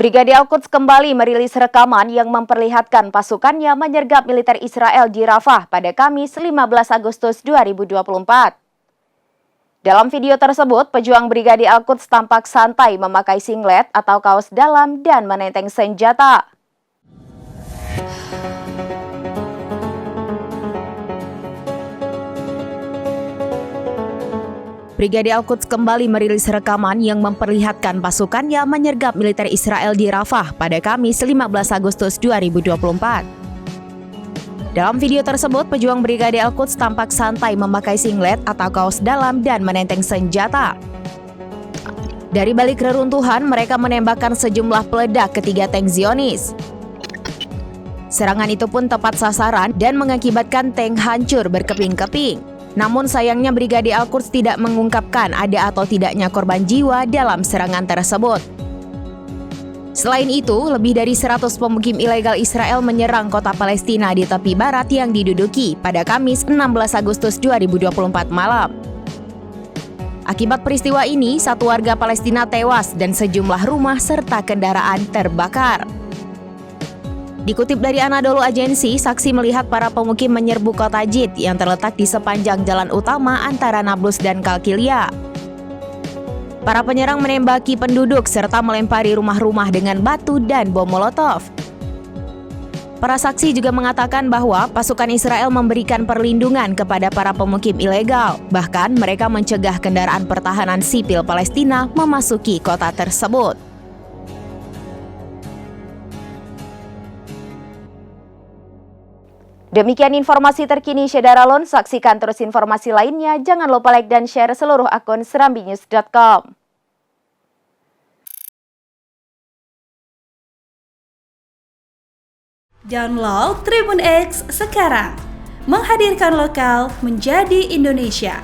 Brigade Al-Quds kembali merilis rekaman yang memperlihatkan pasukannya menyergap militer Israel di Rafah pada Kamis 15 Agustus 2024. Dalam video tersebut, pejuang Brigade Al-Quds tampak santai memakai singlet atau kaos dalam dan menenteng senjata. Brigade Al-Quds kembali merilis rekaman yang memperlihatkan pasukannya menyergap militer Israel di Rafah pada Kamis 15 Agustus 2024. Dalam video tersebut, pejuang Brigade Al-Quds tampak santai memakai singlet atau kaos dalam dan menenteng senjata. Dari balik reruntuhan, mereka menembakkan sejumlah peledak ke 3 tank Zionis. Serangan itu pun tepat sasaran dan mengakibatkan tank hancur berkeping-keping. Namun sayangnya Brigade Al-Quds tidak mengungkapkan ada atau tidaknya korban jiwa dalam serangan tersebut. Selain itu, lebih dari 100 pemukim ilegal Israel menyerang kota Palestina di tepi barat yang diduduki pada Kamis 16 Agustus 2024 malam. Akibat peristiwa ini, 1 warga Palestina tewas dan sejumlah rumah serta kendaraan terbakar. Dikutip dari Anadolu Agency, saksi melihat para pemukim menyerbu kota Jid yang terletak di sepanjang jalan utama antara Nablus dan Kalkilia. Para penyerang menembaki penduduk serta melempari rumah-rumah dengan batu dan bom molotov. Para saksi juga mengatakan bahwa pasukan Israel memberikan perlindungan kepada para pemukim ilegal. Bahkan mereka mencegah kendaraan pertahanan sipil Palestina memasuki kota tersebut. Demikian informasi terkini Syedaralon, saksikan terus informasi lainnya, jangan lupa like dan share seluruh akun serambinews.com. Download Tribun X sekarang, menghadirkan lokal menjadi Indonesia.